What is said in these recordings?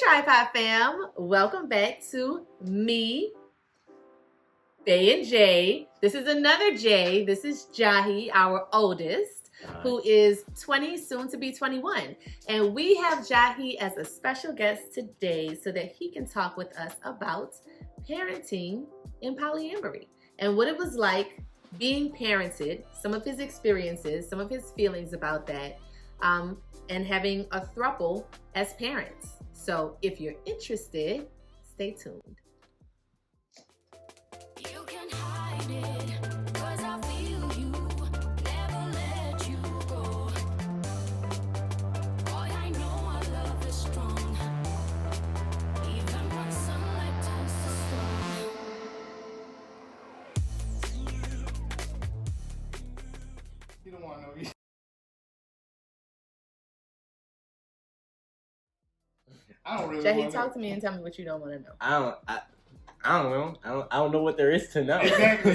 Tripod fam, welcome back to me, Bae and J. This is another J. This is JAAHI, our oldest, who is 20, soon to be 21. And we have JAAHI as a special guest today so that he can talk with us about parenting in polyamory and what it was like being parented, some of his experiences, some of his feelings about that, and having a throuple as parents. So if you're interested, stay tuned. You can hide it, 'cause I feel you, never let you go. Boy, I know our love is strong, even when sunlight turns to storm. You don't want to know me. I don't really JAAHI, talk to me and tell me what you don't want to know. I don't know. I don't know what there is to know. Exactly.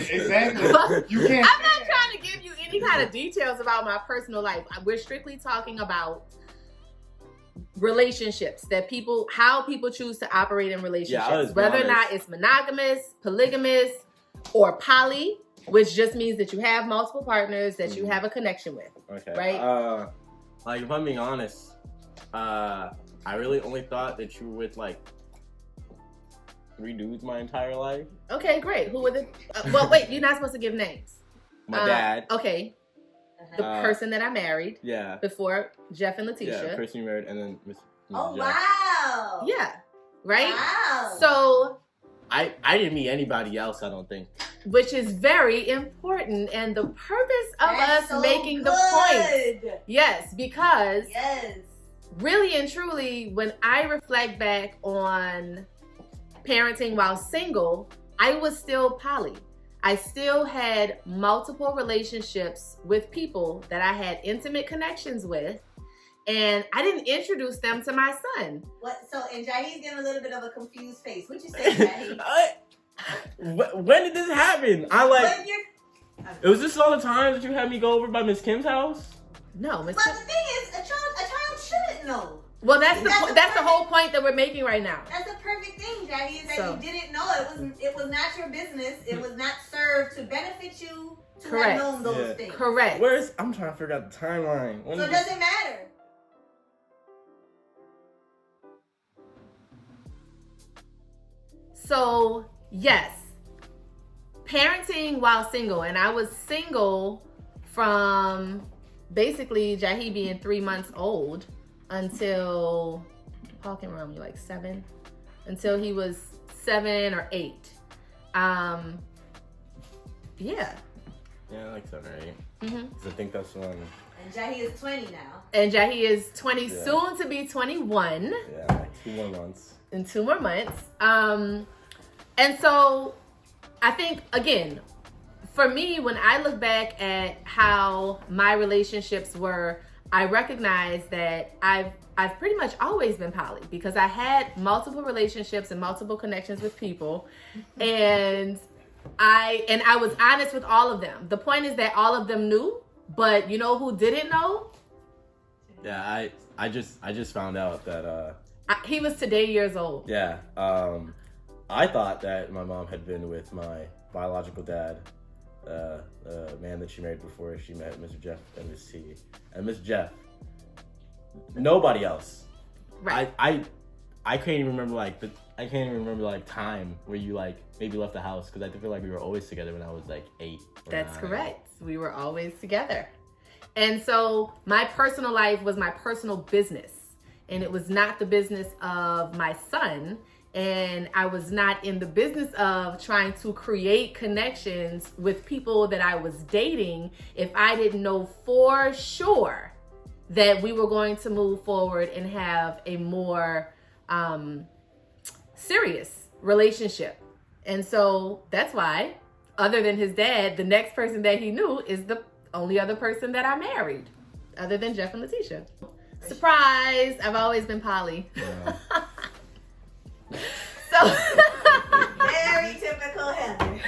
You can't. I'm not trying to give you any kind of details about my personal life. We're strictly talking about relationships, how people choose to operate in relationships, whether or not it's monogamous, polygamous, or poly, which just means that you have multiple partners that you have a connection with. Okay. Right? Like if I'm being honest, I really only thought that you were with like 3 dudes my entire life. Okay, great. Who were the? Well, wait, you're not supposed to give names. My dad. Okay. The person that I married. Yeah. Before Jeff and Letitia. Yeah, the person you married, and then Miss. Oh, Jeff. wow. Yeah. Right? Wow. So. I didn't meet anybody else, I don't think. Which is very important, and the purpose of That's us so making good. the point. Yes, because. Yes. Really and truly, when I reflect back on parenting while single, I was still poly. I still had multiple relationships with people that I had intimate connections with, and I didn't introduce them to my son. What? So, and JAAHI's getting a little bit of a confused face. What you say, JAAHI? When did this happen? It was just all the times that you had me go over by Miss Kim's house? No, Miss But Kim. the thing is, a child shouldn't know. Well, that's the whole point that we're making right now. That's the perfect thing, JAAHI, is that So. you didn't know. It was not your business. It was not served to benefit you to Correct. have known those things. Correct. I'm trying to figure out the timeline. So it doesn't matter. So, yes, parenting while single, and I was single from basically JAAHI being 3 months old until, Paul can remember, like 7, until he was 7 or 8. Yeah. Yeah, like 7 or 8. Mm-hmm. 'Cause I think that's when. And JAAHI is 20 now. And JAAHI is 20, Yeah. soon to be 21. Yeah, like 2 more months. In 2 more months. And so I think, again, for me, when I look back at how my relationships were, I recognize that I've pretty much always been poly because I had multiple relationships and multiple connections with people, and I was honest with all of them. The point is that all of them knew, but you know who didn't know? Yeah, I just found out that He was today years old. yeah, I thought that my mom had been with my biological dad, the man that she married before she met Mr. Jeff and Miss T. And Miss Jeff, nobody else. Right. I can't even remember like time where you like maybe left the house, because I feel like we were always together when I was like 8. That's 9. correct. We were always together. And so my personal life was my personal business, and it was not the business of my son. And I was not in the business of trying to create connections with people that I was dating if I didn't know for sure that we were going to move forward and have a more serious relationship. And so that's why, other than his dad, the next person that he knew is the only other person that I married, other than Jeff and Letitia. Surprise! I've always been poly. Yeah. So Very typical Heather.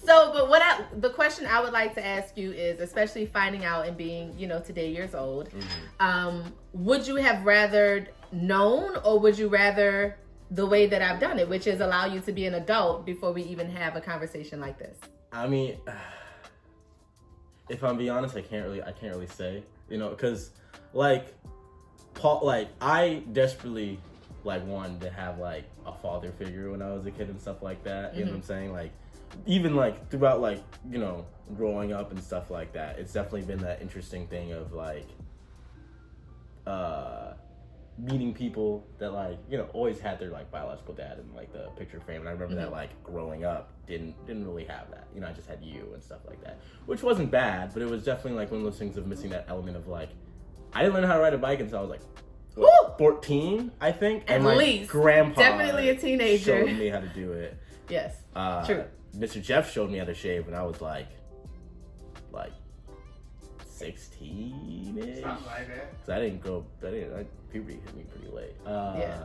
So, but the question I would like to ask you is, especially finding out and being, today years old, would you have rather known, or would you rather the way that I've done it, which is allow you to be an adult before we even have a conversation like this? I mean, if I'm being honest, I can't really say, because I desperately wanted to have a father figure when I was a kid and stuff like that. You know what I'm saying? Even throughout growing up and stuff like that, it's definitely been that interesting thing of meeting people that always had their biological dad in the picture frame. And I remember that growing up didn't really have that. I just had you and stuff like that, which wasn't bad, but it was definitely one of those things of missing that element of I didn't learn how to ride a bike until I was 14, I think. At least. Grandpa definitely a teenager showed me how to do it. Yes. True. Mr. Jeff showed me how to shave when I was 16-ish. Something like that. Cause puberty hit me pretty late. Yeah.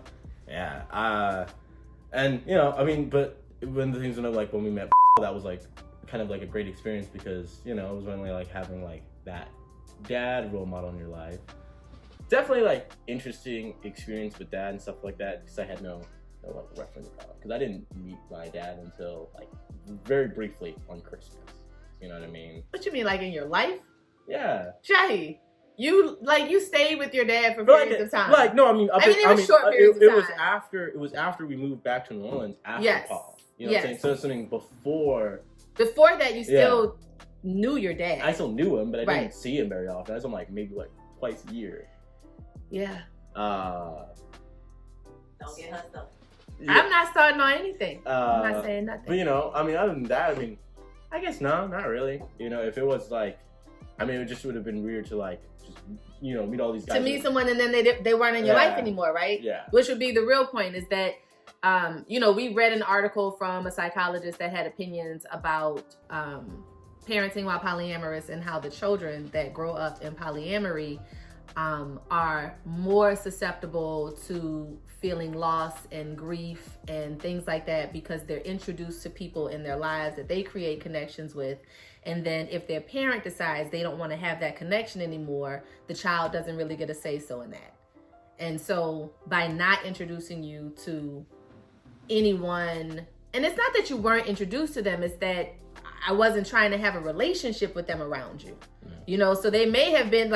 And but when the things when we met, that was kind of a great experience because it was only having that dad role model in your life. Definitely interesting experience with dad and stuff like that because I had no reference because I didn't meet my dad until very briefly on Christmas. You know what I mean? What you mean, in your life? Yeah. JAAHI, you stayed with your dad for periods of time. No, I mean, it was short periods of time. It was after we moved back to New Orleans after Yes. Paul. You know what I'm saying? So it's something before. Before that, you still knew your dad. I still knew him, but I didn't see him very often. I was maybe twice a year. Yeah. Don't get her stuff. Yeah. I'm not starting on anything. I'm not saying nothing. But other than that, I guess no, not really. If it was it just would have been weird to just meet all these guys. To meet someone and then they weren't in your life anymore, right? Yeah. Which would be the real point is that, we read an article from a psychologist that had opinions about parenting while polyamorous and how the children that grow up in polyamory are more susceptible to feeling loss and grief and things like that because they're introduced to people in their lives that they create connections with. And then if their parent decides they don't want to have that connection anymore, the child doesn't really get a say-so in that. And so by not introducing you to anyone, and it's not that you weren't introduced to them, it's that I wasn't trying to have a relationship with them around you. So they may have been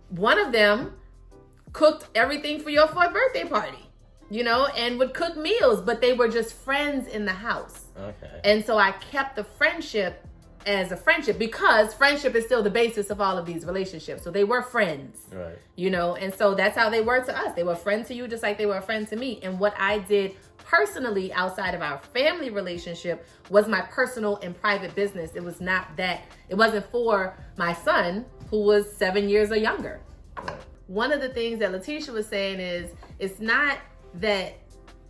one of them cooked everything for your 4th birthday party, and would cook meals, but they were just friends in the house. Okay. And so I kept the friendship as a friendship because friendship is still the basis of all of these relationships. So they were friends, right? And so that's how they were to us. They were a friend to you just like they were a friend to me. And what I did personally outside of our family relationship was my personal and private business. It was not that, it wasn't for my son who was 7 years or younger. Right. One of the things that Letitia was saying is it's not that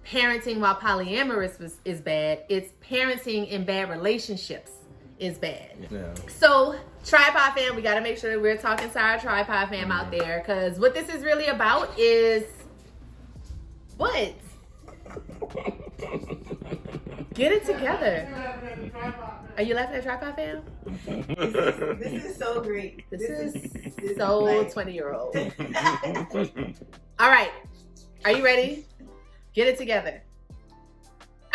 parenting while polyamorous is bad. It's parenting in bad relationships is bad. Yeah. So tripod fam, we got to make sure that we're talking to our tripod fam out there, because what this is really about is what? Get it together. Are you laughing at tripod fam? This is so great. This is so 20-year-old. All right. Are you ready? Get it together.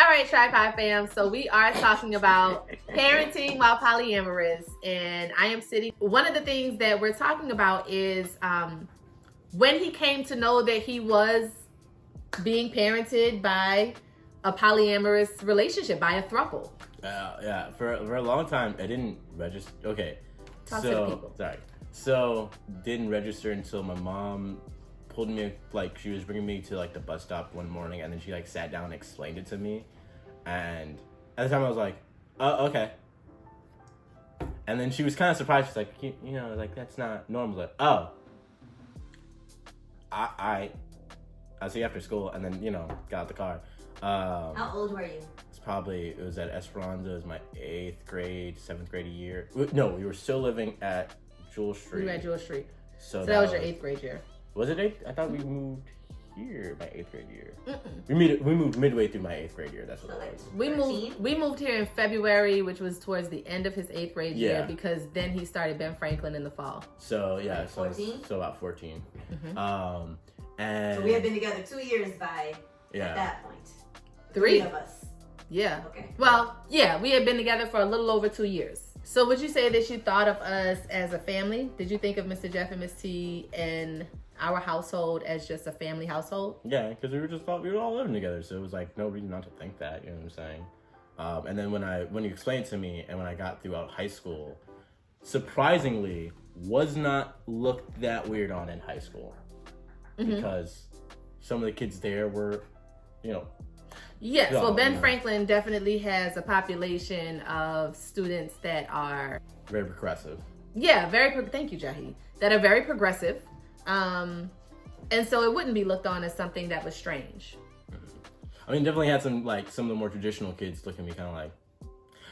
All right, tripod fam. So we are talking about parenting while polyamorous, and I am sitting. One of the things that we're talking about is when he came to know that he was being parented by a polyamorous relationship, by a throuple. Yeah. For a long time, I didn't register. Okay. Talk to the people. Sorry. So didn't register until my mom pulled me, she was bringing me to the bus stop one morning, and then she sat down and explained it to me, and at the time I was like, oh, okay. And then she was kind of surprised. She's like, that's not normal. I was like, oh, I'll see you after school, and then got out the car. How old were you? It was at Esperanza. It was my 8th grade, 7th grade year. No, we were still living at Jewel Street. We were at Jewel Street. So that was your 8th grade year. Was it 8th? I thought we moved here my 8th grade year. Mm-mm. We moved midway through my 8th grade year. That's what it was. We moved here in February, which was towards the end of his 8th grade year, Yeah. because then he started Ben Franklin in the fall. So yeah, Like 14? so about 14. Mm-hmm. And So we had been together 2 years at that point. 3 of us. Yeah. Okay. Well, yeah, we had been together for a little over 2 years. So would you say that you thought of us as a family? Did you think of Mr. Jeff and Miss T and our household as just a family household? Yeah, because we were all living together, so it was like no reason not to think that. You know what I'm saying? And then when you explained it to me, and when I got throughout high school, surprisingly, was not looked that weird on in high school, because some of the kids there were, you know. Yes, well, Ben yeah. Franklin definitely has a population of students that are Very progressive. yeah, thank you, JAAHI, that are very progressive, and so it wouldn't be looked on as something that was strange. I mean, definitely had some of the more traditional kids look at me kind of like.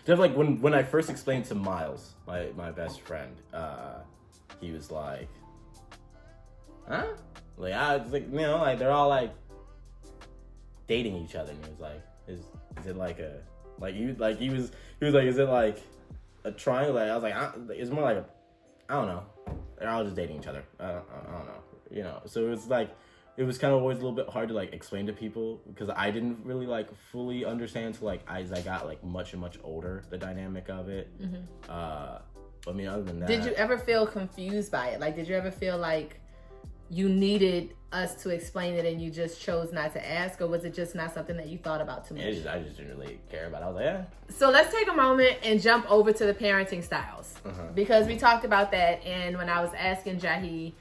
Definitely, when I first explained to Miles, my best friend, he was like, "Huh?" Like I was like, you know, like they're all like dating each other, and he was like, "Is it like a he was like, is it like a triangle?" Like I was like, "It's more like a, I don't know. They're all just dating each other. I don't know, you know." So it was like. It was kind of always a little bit hard to like explain to people because I didn't really like fully understand till like as I got like much older the dynamic of it. I mean, other than that, Did you ever feel confused by it? Like, did you ever feel like you needed us to explain it and you just chose not to ask, or was it just not something that you thought about too much? I just didn't really care about it. I was like, yeah. So let's take a moment and jump over to the parenting styles, because we talked about that, and when I was asking JAAHI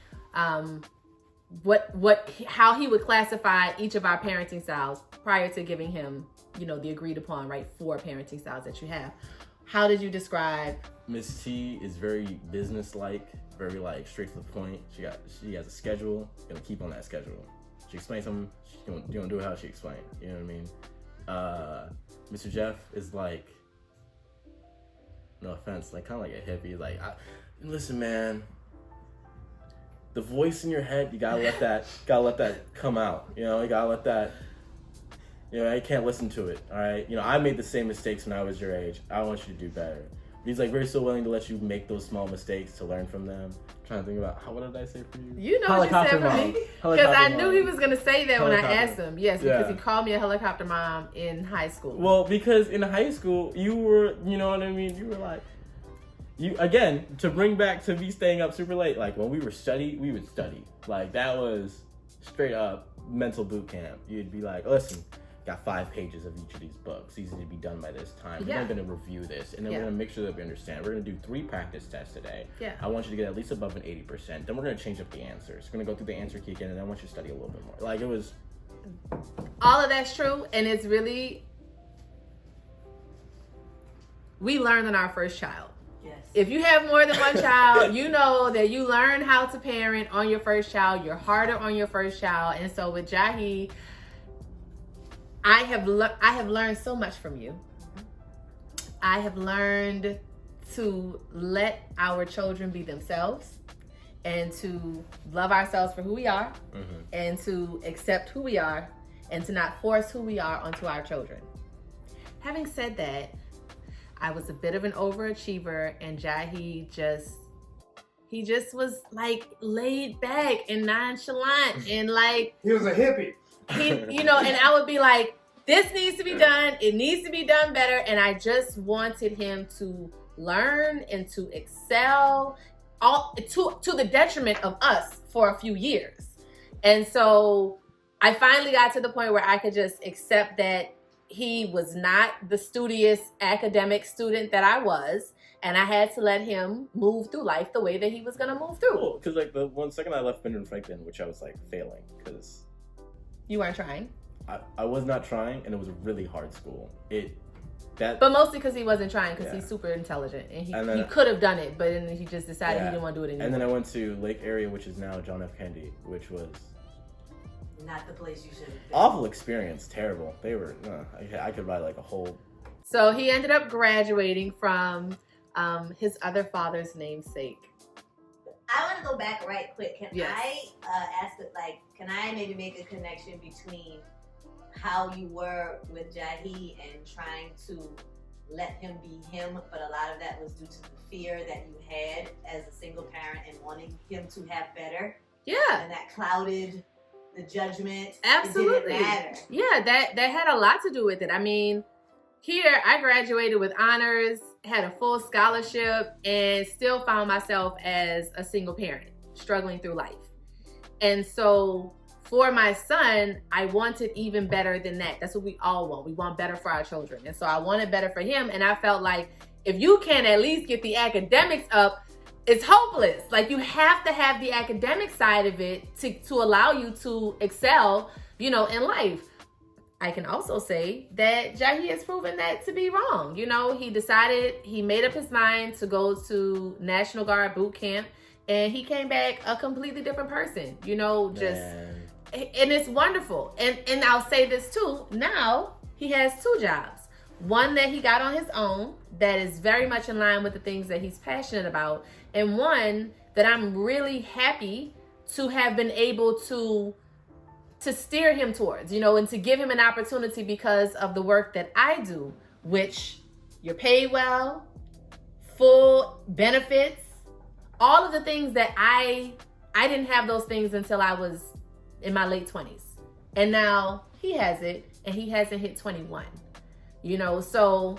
how he would classify each of our parenting styles prior to giving him, you know, the agreed upon, right, 4 parenting styles that you have. How did you describe? Miss T is very business-like, very like straight to the point. She has a schedule, gonna keep on that schedule. She explains something, she's gonna do it how she explained. You know what I mean? Mr. Jeff is like, no offense, like kind of like a hippie. Like, listen, man. The voice in your head, you gotta let that come out. You know, you gotta let that. You know, you can't listen to it. All right. You know, I made the same mistakes when I was your age. I want you to do better. But he's like very so willing to let you make those small mistakes to learn from them. I'm trying to think about what did I say for you? You know what you said for me, because I knew he was gonna say that when I asked him. Yes, because he called me a helicopter mom in high school. Well, because in high school you were, you know what I mean. You were like. You again, to bring back to me staying up super late, like when we would study. Like that was straight up mental boot camp. You'd be like, listen, got 5 pages of each of these books. These need to be done by this time. We're gonna review this, and then we're gonna make sure that we understand. We're gonna do 3 practice tests today. Yeah. I want you to get at least above an 80%. Then we're gonna change up the answers. We're gonna go through the answer key again, and then I want you to study a little bit more. Like it was. All of that's true, and it's really, we learned on our first child. If you have more than one child, you know that you learn how to parent on your first child. You're harder on your first child. And so with JAAHI, I have learned so much from you. I have learned to let our children be themselves and to love ourselves for who we are and to accept who we are and to not force who we are onto our children. Having said that, I was a bit of an overachiever, and JAAHI just was like laid back and nonchalant and like he was a hippie. You know, and I would be like, this needs to be done. It needs to be done better. And I just wanted him to learn and to excel all to the detriment of us for a few years. And so I finally got to the point where I could just accept that he was not the studious academic student that I was, and I had to let him move through life the way that he was gonna move through. Cool, because like the 1 second I left Ben and Franklin, which I was like failing, because you weren't trying. I was not trying, and it was a really hard school. But mostly because he wasn't trying, because he's super intelligent, and he could have done it, but then he just decided he didn't want to do it anymore. And then I went to Lake Area, which is now John F. Kennedy, which was not the place you should have been. Awful experience, terrible. They were, I could write like a whole. So he ended up graduating from his other father's namesake. I want to go back right quick. Can Yes. I ask, can I maybe make a connection between how you were with JAAHI and trying to let him be him, but a lot of that was due to the fear that you had as a single parent and wanting him to have better, Yeah. and that clouded the judgment. Absolutely. It didn't matter. Yeah, that had a lot to do with it. I mean, here I graduated with honors, had a full scholarship, and still found myself as a single parent, struggling through life. And so for my son, I wanted even better than that. That's what we all want. We want better for our children. And so I wanted better for him. And I felt like if you can at least get the academics up, it's hopeless. Like, you have to have the academic side of it to allow you to excel, in life. I can also say that JAAHI has proven that to be wrong. He made up his mind to go to National Guard boot camp, and he came back a completely different person, and it's wonderful. And I'll say this too, now he has 2 jobs. One that he got on his own that is very much in line with the things that he's passionate about, and one that I'm really happy to have been able to steer him towards, and to give him an opportunity because of the work that I do, which you're paid well, full benefits, all of the things that I didn't have those things until I was in my late 20s. And now he has it, and he hasn't hit 21. So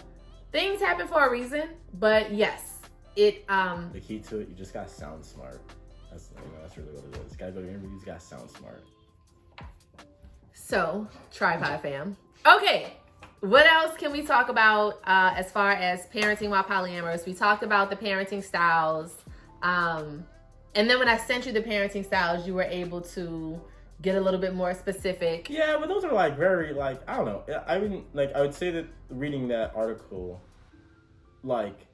things happen for a reason, but yes, the key to it, you just gotta sound smart. That's really what it is. You gotta go to interviews, you gotta sound smart. So, tripod fam. Okay, what else can we talk about as far as parenting while polyamorous? We talked about the parenting styles. And then when I sent you the parenting styles, you were able to get a little bit more specific. Yeah, but those are very I don't know. I mean, I would say that reading that article,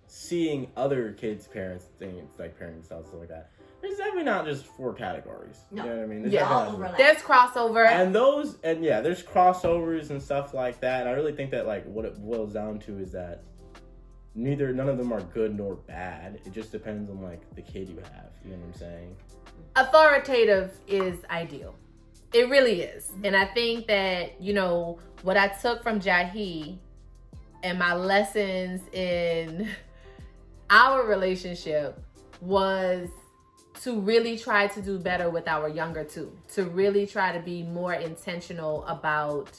seeing other kids' parents things like parenting styles and stuff like that, there's definitely not just 4 categories. No. You know what I mean? There's crossover. And there's crossovers and stuff like that. And I really think that what it boils down to is that none of them are good nor bad. It just depends on the kid you have. You know what I'm saying? Authoritative is ideal. It really is. And I think that, what I took from JAAHI and my lessons in our relationship was to really try to do better with our younger 2, to really try to be more intentional about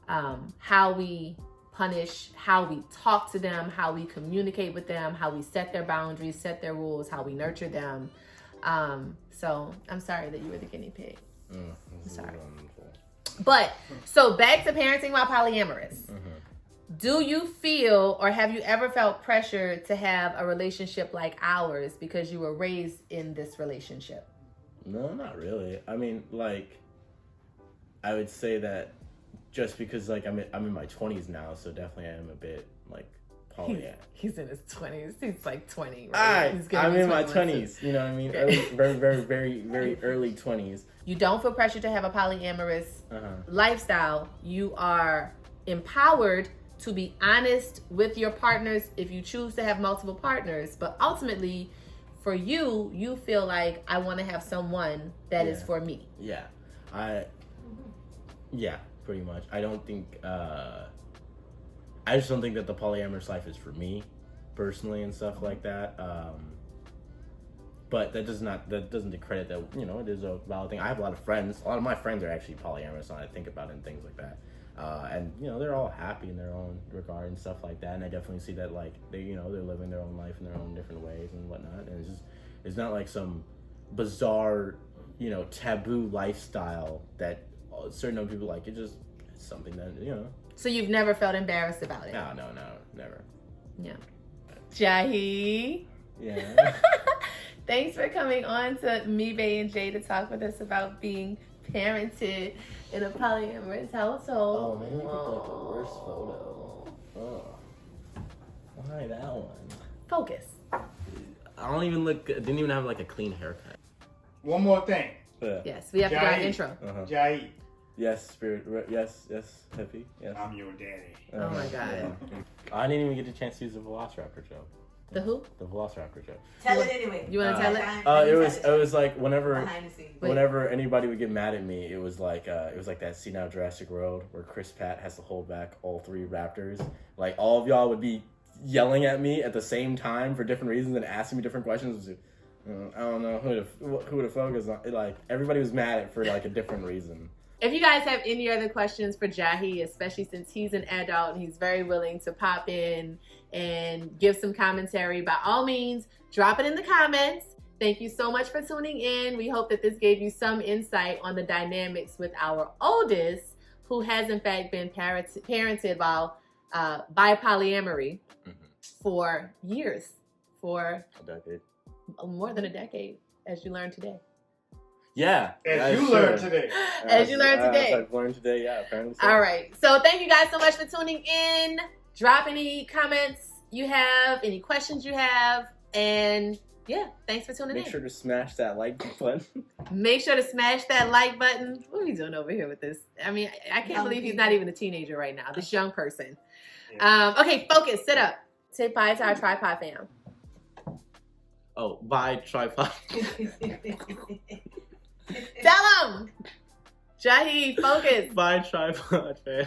how we punish, how we talk to them, how we communicate with them, how we set their boundaries, set their rules, how we nurture them. So I'm sorry that you were the guinea pig. I'm sorry. But so back to parenting while polyamorous. Do you feel, or have you ever felt pressure to have a relationship like ours because you were raised in this relationship? No, not really. I mean, I would say that just because I'm in my 20s now, so definitely I am a bit polyamorous. He's in his 20s. He's 20, right? I'm in my 20s. You know what I mean? Early, very, very, very, very early 20s. You don't feel pressure to have a polyamorous lifestyle. You are empowered to be honest with your partners if you choose to have multiple partners. But ultimately, for you, you feel like, I want to have someone that is for me. Yeah. Yeah, pretty much. I don't think... I just don't think that the polyamorous life is for me, personally, and stuff like that. But that doesn't discredit that, it is a valid thing. I have a lot of friends. A lot of my friends are actually polyamorous, and I think about it and things like that. And they're all happy in their own regard and stuff like that. And I definitely see that they're living their own life in their own different ways and whatnot. And it's not like some bizarre, taboo lifestyle that certain other people like. It's something that, So you've never felt embarrassed about it? No, never. Yeah. JAAHI. Yeah. Thanks for coming on to Bae and J to talk with us about being parented in a polyamorous household. Oh, man, you picked the worst photo. Oh. Why that one? Focus. I don't even didn't even have a clean haircut. One more thing. Yes, we have to do our intro. JAAHI. Yes, spirit. Yes, hippie. Yes. I'm your daddy. Oh my God. Yeah. I didn't even get a chance to use the Velociraptor joke. The who? The Velociraptor joke. Tell it anyway. You want to tell it? It was like whenever behind the scenes. whenever anybody would get mad at me, it was like that scene out of Jurassic World where Chris Pratt has to hold back all 3 raptors. Like all of y'all would be yelling at me at the same time for different reasons and asking me different questions. I don't know who to focus on. Like everybody was mad at for like a different reason. If you guys have any other questions for JAAHI, especially since he's an adult and he's very willing to pop in and give some commentary, by all means, drop it in the comments. Thank you so much for tuning in. We hope that this gave you some insight on the dynamics with our oldest, who has in fact been parented by polyamory for years, for A decade. more than a decade, as you learned today. Yeah. As you learned today. As you learned today. As I've learned today, yeah, apparently so. All right. So thank you guys so much for tuning in. Drop any comments you have, any questions you have, and yeah, thanks for tuning in. Make sure to smash that like button. Make sure to smash that like button. What are we doing over here with this? I mean, I can't believe he's not even a teenager right now. This young person. Okay, focus. Sit up. Say bye to our tripod fam. Oh, bye, tripod. Tell him. JAAHI, focus. Bye, tripod, fam.